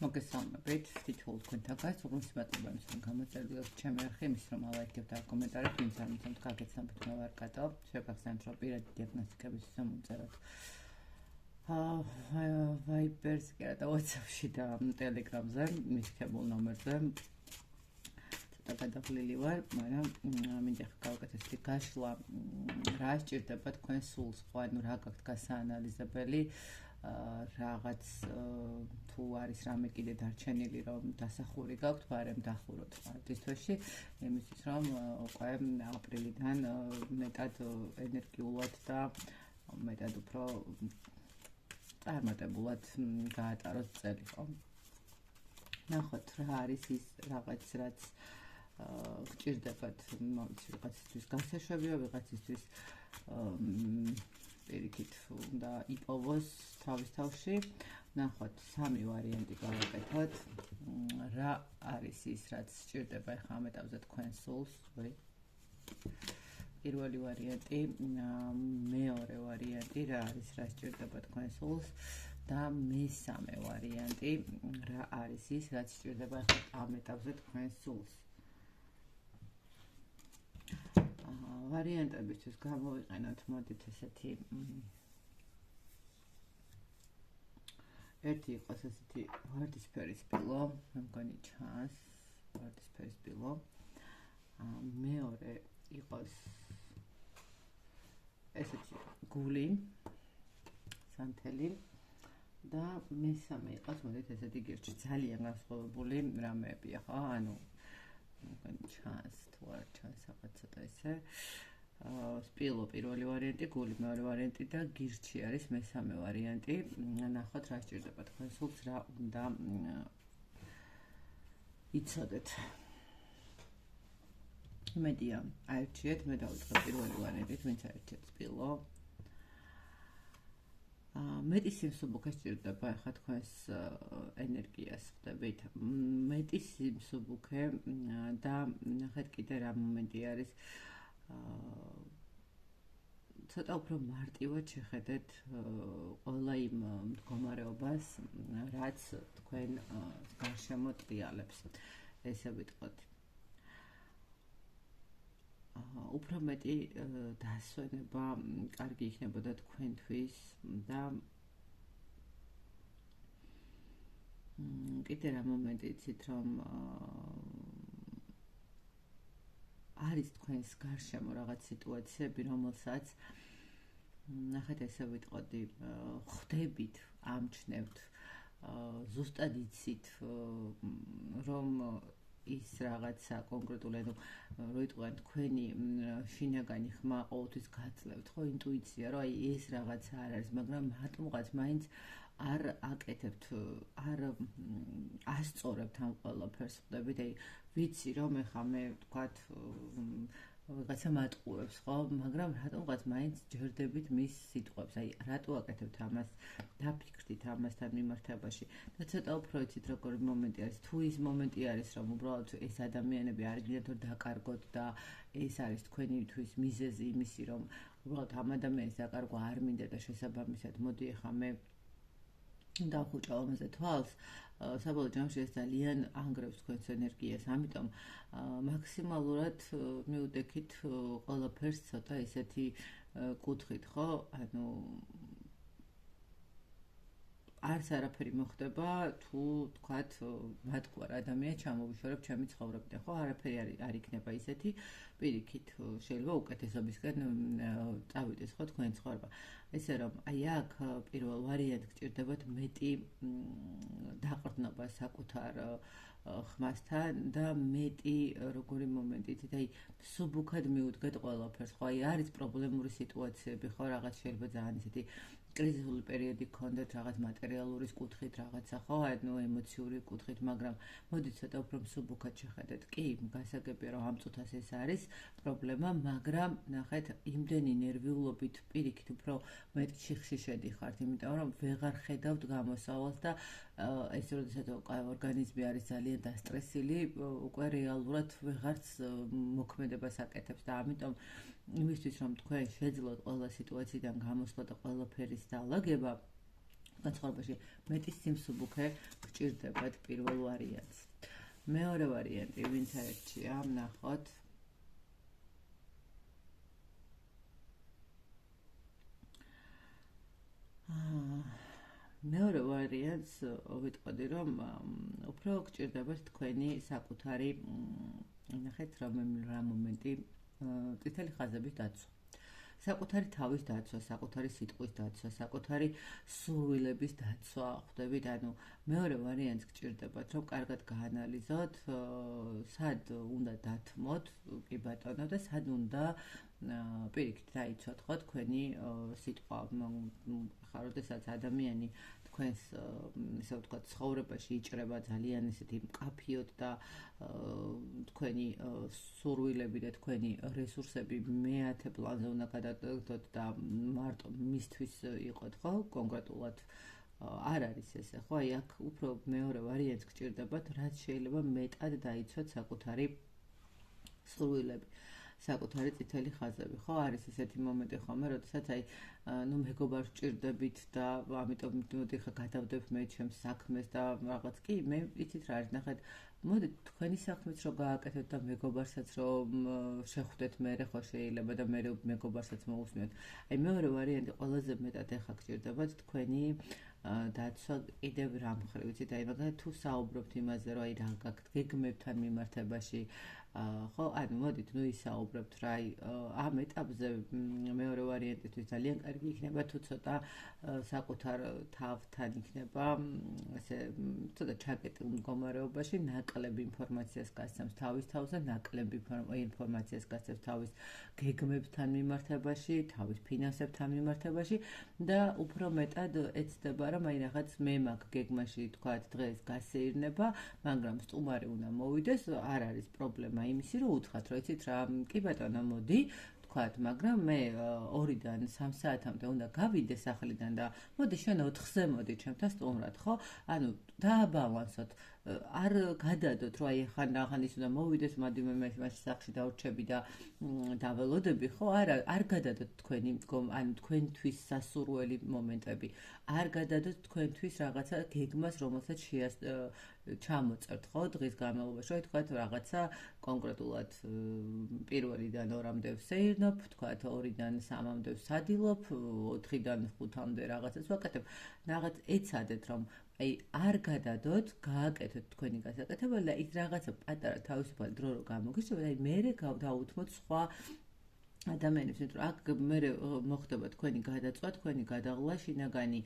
მოგესალმებით, თითოეულ თქვენთაგან უღრმესი მადლობა იმის, რომ გამოწერილ ჩემი არხი, იმის, რომ ალაიქებთ და კომენტარებთ, ვინც არ მიცემთ გაგეცნობთ, მე ვარ კატო, შევახსენებთ, რომ პირადი დიაგნოსტიკების მომწეროთ Viber-ზე და WhatsApp-ში და Telegram-ზე, მითქებულ ნომერზე. ცოტა გადაღლილი ვარ, მაგრამ მინდა გავაკეთოთ გაშლა, რა სჭირდება თქვენ სულს, ხო, ანუ რა გაქვთ გასაანალიზებელი, რაღაც თუ არის რამე კიდე დარჩენილი, რომ დასახური გაქვთ, ბარემ დახუროთ მარტის თვეში, იმისთვის რომ უკვე აპრილიდან მეტად ენერგიულად და მეტად უფრო წარმატებულად გაატაროთ წელი, ხო? ნახოთ რა არის ის რაღაც, რაც გჭირდებათ, ვიღაცისთვის გასაშვებია, ვიღაცისთვის პირიქით უნდა იპოვოს თავის თავში. ნახოთ, სამი ვარიანტი გავაკეთოთ. რა არის ის, რაც სჭირდება ახლა ამ ეტაპზე თქვენ სულს, პირველი ვარიანტი, მეორე ვარიანტი, რა არის, რა სჭირდება თქვენ სულს და მესამე ვარიანტი, რა არის ის, რაც სჭირდება ახლა ამ ეტაპზე თქვენ სულს. ვარიანტებისთვის გამოვიყენოთ, მოდით ესეთი ერთი იყოს ესეთი ვარდისფერი სპილო, მე მგონი ჩანს ვარდისფერი სპილო. მეორე იყოს ესეთი გული, სანთელი და მესამე იყოს, მოდით ესეთი გირჩი, ძალიან განსხვავებული რამეებია, ხო? ანუ მგონი ჩანს თუ არ ჩანს რაღაც ცოტა ესე. სპილო პირველი ვარიანტი, გული მეორე ვარიანტი და გირჩი არის მესამე ვარიანტი. ნახოთ რა სჭირდება თქვენ სულს, რა უნდა იცოდეთ. იმედია აერჩიეთ, მე დავიწყებ პირველი ვარიანტით, ვინც აერჩიეთ სპილო. მეტი სიმსუბუქე სჭირდება ახლა თქვენს ენერგიას, ხდებით. მეტი სიმსუბუქე და ნახეთ კიდე რა მომენტი არის. ცოტა უფრო მარტივად შეხედეთ ყველა იმ მდგომარეობას, რაც თქვენ გარშემო ტრიალებს. ესე ვიტყოთ. უფრო მეტი დასვენება კარგი იქნებოდა თქვენთვის და კიდე რა მომენტი იცით, რომ არის თქვენს გარშემო რაღაც სიტუაციები, რომელსაც ნახეთ ესე ვიტყოდი, ხვდებით, ამჩნევთ, ზუსტად იცით, რომ ის რაღაცა კონკრეტული, ანუ როიტყვიან თქვენი შინაგანი ხმა ყოველთვის გაძლევთ, ხო, ინტუიცია, რომ აი ეს რაღაცა არ არის, მაგრამ რატომღაც მაინც არ აკეთებთ, არ ასწორებთ ამ ყველაფერს, ხდებით, აი ვიცი რომ ეხლა მე ვთქვათ რაღაცა მატყუებს, ხო, მაგრამ რატომღაც მაინც ჯერდებით მის სიტყვებს, აი რატო აკეთებთ ამას, დაფიქრდით ამასთან მიმართებაში და ცოტა უფრო იცით როგორი მომენტი არის, თუ ის მომენტი არის, რომ უბრალოდ ეს ადამიანები არ გინდათ რომ დაკარგოთ და ეს არის თქვენთვის მიზეზი იმისი, რომ უბრალოდ ამ ადამიანის დაკარგვა არ მინდა და შესაბამისად მოდი ეხლა მე დავხუჭავ ამაზე თვალს, საბოლოო ჯამში ეს ძალიან ანგრევს თქვენს ენერგიას, ამიტომ მაქსიმალურად მიუდექით ყველაფერს ცოტა ისეთი კუთხით, ხო? ანუ არც არაფერი მოხდება, თუ თქვათ მათგვარ ადამიანს ჩამოვიშორებ ჩემი ცხოვრებიდან, ხო? არაფერი არ იქნება ისეთი, პირიქით შეიძლება უკეთესობისკენ წავიდეს, ხო, თქვენი ცხოვრება. ესე რომ აი აქ პირველ ვარიანტს გჭირდებათ მეტი დაყრდნობა საკუთარ ხმასთან და მეტი როგორი მომენტი იცით, აი სუბუქად მიუდგეთ ყველაფერს, ხო, აი არის პრობლემური სიტუაციები, ხო, რაღაც შეიძლება ძალიან ისეთი კრიზისული პერიოდი გქონდეთ, რაღაც მატერიალურის კუთხით, რაღაცა, ხო, ანუ ემოციური კუთხით, მაგრამ მოდით ცოტა უფრო მსუბუქად შეხედეთ. კი, გასაგებია რომ ამ წუთას ეს არის პრობლემა, მაგრამ ნახეთ, იმდენი ნერვიულობით პირიქით უფრო მეტ ჩიხში შედიხართ, იმიტომ რომ ვეღარ ხედავთ გამოსავალს და ეს როდესაც ორგანიზმი არის ძალიან დასტრესილი, უკვე რეალურად ვეღარც მოქმედებას აკეთებს და ამიტომ იმისთვის რომ თქვენ შეძლოთ ყველა სიტუაციიდან გამოსვლა და ყველაფერის დალაგება, განსხვავებაში მეტი სიმსუბუქე გჭირდებათ პირველ ვარიანტს. მეორე ვარიანტი ვინც ერთია, ვნახოთ. მეორე ვარიანტს ვიტყოდი, რომ უფრო გჭირდებათ თქვენი საკუთარი, ნახეთ რა მომენტი, წითელი ხაზების დაცვა. საკუთარი თავის დაცვა, საკუთარი სიტყვის დაცვა, საკუთარი სურვილების დაცვა, ხვდებით, ანუ მეორე ვარიანტს გჭირდებათ, რომ კარგად გაანალიზოთ, სად უნდა დათმოთ, კი ბატონო, და სად უნდა პირიქით დაიცვათ ხო თქვენი სიტყვა. ხა როდესაც ადამიანი თქვენს ისე ვთქვათ ცხოვრებაში იჭრება ძალიან ისეთი მკაფიოდ და თქვენი სურვილები და თქვენი რესურსები მეათე პლანზე უნდა გადაგდოთ და მარტო მისთვის იყოთ ხო კონკრეტულად არ არის ესე ხო აი აქ უფრო მეორე ვარიანტს გჭირდებათ რაც შეიძლება მეტად დაიცვათ საკუთარი სურვილები საკუთარი წითელი ხაზები ხო არის ესეთი მომენტი ხომ როდესაც აი ნუ მეგობარს ვჭირდებით და ამიტომ მოდი ხა გადავდებ მე ჩემს საქმეს და რაღაც კი მე იცით რა არის ნახეთ მოდი თქვენი საქმეც რო გააკეთოთ და მეგობარსაც რო შეხვდეთ მერე ხო შეიძლება და მერე მეგობარსაც მოусმინოთ აი მეორე ვარიანტი ყველაზე მეტად ეხა გჭირდებათ თქვენი დაცვა კიდევ რა მხრივ იცით აი მაგალითად თუ საუბრობთ იმაზე რომ აი რა გაქვთ გეგმებთან მიმართებაში ხო ანუ მოდით ნუ ისაუბრებთ რა ამ ეტაპზე მეორე ვარიანტისთვის ძალიან კარგი იქნება თუ ცოტა საკუთარ თავთან იქნება ესე ცოტა ჩაკეტილ მდგომარეობაში ნაკლები ინფორმაციას გასცემს თავის თავზე ნაკლები ინფორმაციას გასცემს თავის გეგმებთან მიმართებაში თავის ფინანსებთან მიმართებაში და უფრო მეტად ეცდება რომ აი რაღაც მე მაგ გეგმაში თქვათ დღეს გასეირნება მაგრამ სტუმარი უნდა მოვიდეს არ არის პრობლემა იმისი რომ უთხრათ რომ იცით რა კი ბატონო მოდი თქვათ მაგრამ მე 2-დან 3 საათამდე უნდა გავიდე სახლიდან და მოდი შენ 4-ზე მოდი ჩემთან სტუმრად ხო ანუ დააბალანსოთ არ გადადოთ რომ აი ხან ის უნდა მოვიდეს მადი მე მაშინ სახლში დავრჩები და დაველოდები ხო არ გადადოთ თქვენი ანუ თქვენთვის სასურველი მომენტები არ გადადოთ თქვენთვის რაღაცა გეგმას რომელსაც ჩამოწერთ ხო დღის განმავლობაში რომ თქვათ რაღაცა კონკრეტულად პირველიდან 2-მდე ვსეირნობ თქვათ 2-დან 3-მდე ვსადილობ 4-დან 5-მდე რაღაცას ვაკეთებ რაღაც ეცადეთ რომ აი არ გადადოთ გააკეთოთ თქვენი გასაკეთებელი და ის რაღაცა პატარა თავისუფალი დრო რო გამოგიჩნდება აი მერე დავუთმოთ სხვა ადამიანებს იმიტომ რომ აქ მერე მოხდება თქვენი გადაწვა თქვენი გადაღლა შინაგანი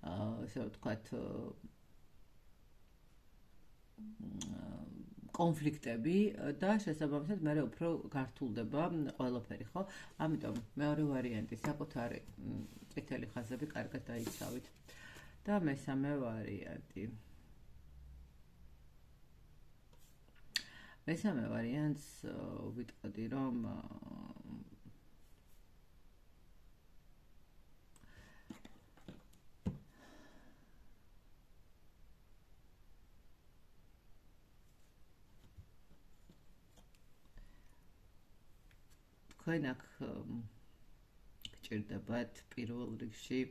ესე ვთქვათ კონფლიქტები და შესაბამისად მე უფრო გართულდება ყველაფერი ხო ამიტომ მეორე ვარიანტი საკუთარი წითელი ხაზები კარგად დაიცავით და მესამე ვარიანტი მესამე ვარიანტს ვიტყოდი რომ თქვენ აქ გჭირდებათ პირველ რიგში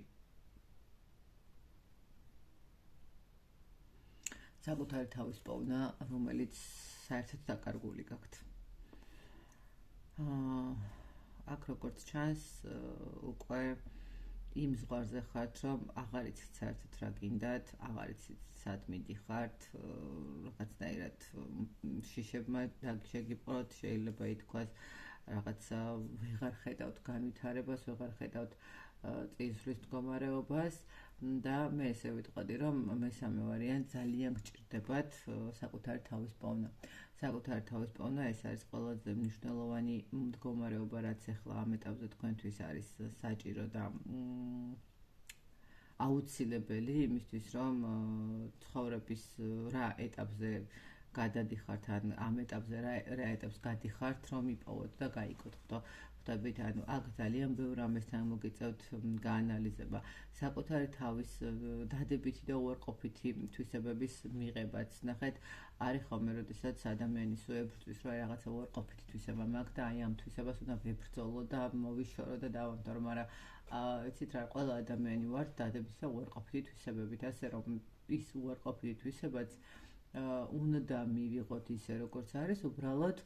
საკუთარი თავის პოვნა, რომელიც საერთოდ დაკარგული გაქვთ. აქ როგორც ჩანს, უკვე იმ ზღვარზე ხართ, რომ აღარ იცით საერთოდ რა გინდათ, აღარ იცით სად მიდიხართ, რაღაცნაირად შიშებმა შეგიპყროთ, შეიძლება ითქვას, რაღაცა ვეღარ ხედავთ განვითარებას, ვეღარ ხედავთ წინსვლის მდგომარეობას და მე ესე ვიტყოდი, რომ მესამე ვარიანტი ძალიან გჭირდებათ საკუთარი თავის პოვნა. საკუთარი თავის პოვნა ეს არის ყველაზე მნიშვნელოვანი მდგომარეობა, რაც ახლა ამ ეტაპზე თქვენთვის არის საჭირო და აუცილებელი იმისთვის, რომ ცხოვრების რა ეტაპზე გადადიხართ ან ამ ეტაპზე რა ეტაპს გადიხართ, რომ იპოვოთ და გაიგოთ, ხვდებით, ანუ აქ ძალიან ბევრ რამესთან მოგიწევთ გაანალიზება, საკუთარი თავის დადებითი და უარყოფითი თვისებების მიღებაც. ნახეთ, არის ხოლმე, როდესაც ადამიანი სუებრძვის, რომ რაღაცა უარყოფითი თვისება მაქვს და აი ამ თვისებას უნდა ვებრძოლო და მოვიშორო და დავამთავრო, მაგრამ იცით რა, ყველა ადამიანი ვართ დადებითი და უარყოფითი თვისებებით, ასე რომ ის უარყოფითი თვისებაც უნდა მივიღოთ ისე როგორც არის, უბრალოდ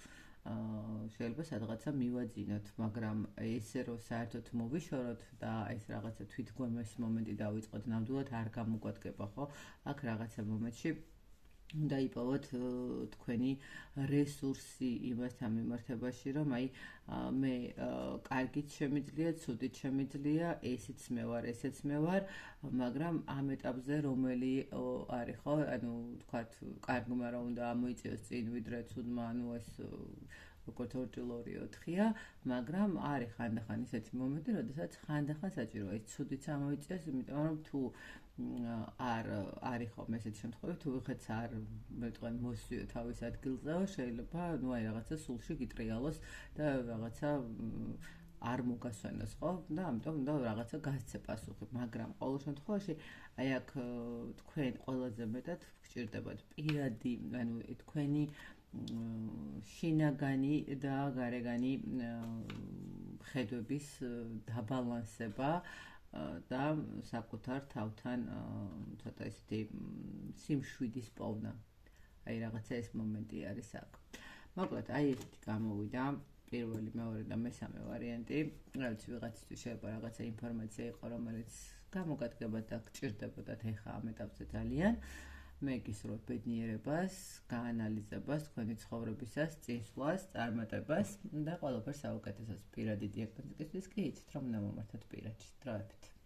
შეიძლება სადღაცა მივაძინოთ, მაგრამ ესე რომ საერთოდ მოვიშოროთ და ეს რაღაცა თვითგვემეს მომენტი დავიწყოთ, ნამდვილად არ გამოგვადგება, ხო? აქ რაღაცა მომენტში უნდა იპოვოთ თქვენი რესურსი იმასთან მიმართებაში, რომ აი მე კარგით შემიძლია, ცუდით შემიძლია, ესეც მე ვარ, მაგრამ ამ ეტაპზე რომელი არის, ხო? ანუ თქვათ, კარგმა რა უნდა ამოიწიოს წინ, ვიდრე ცუდმა, ანუ ეს როგორც 2-4-4-ია, მაგრამ არის ხანდახან ისეთი მომენტი, როდესაც ხანდახან საჭიროა ის ცუდიც ამოიწიოს, იმიტომ რომ თუ არ არის ხოლმე ესეთი შემთხვევები, თუ ვიღაც არ მეტყვენ მოსვიო თავის ადგილზეო, შეიძლება ნუ აი რაღაცა სულში გიტრიალოს და რაღაცა არ მოგასვენოს, ხო? და ამიტომ უნდა რაღაცა გასცე პასუხი, მაგრამ ყოველ შემთხვევაში აი აქ თქვენ ყველაზე მეტად გჭირდებათ პირადი, ანუ თქვენი შინაგანი და გარეგანი ხედვების დაბალანსება და საკუთარ თავთან ცოტა ისეთი სიმშვიდის პოვნა. აი რაღაცა ეს მომენტი არის აქ. მოკლედ, აი ესეთი გამოვიდა პირველი, მეორე და მესამე ვარიანტი. რა ვიცი, ვიღაცისთვის შეიძლება რაღაცა ინფორმაცია იყო, რომელიც გამოგადგებათ და გჭირდებოდათ ეხა ამ ეტაპზე ძალიან. მე გისურვებ ბედნიერებას, გაანალიზებას, თქვენი ცხოვრებისას, წინსვლას, წარმატებას და ყველაფერს საუკეთესოს. პირადი დიაგნოსტიკისთვის კი იცით, რომ უნდა მომართოთ პირადში. დროებით.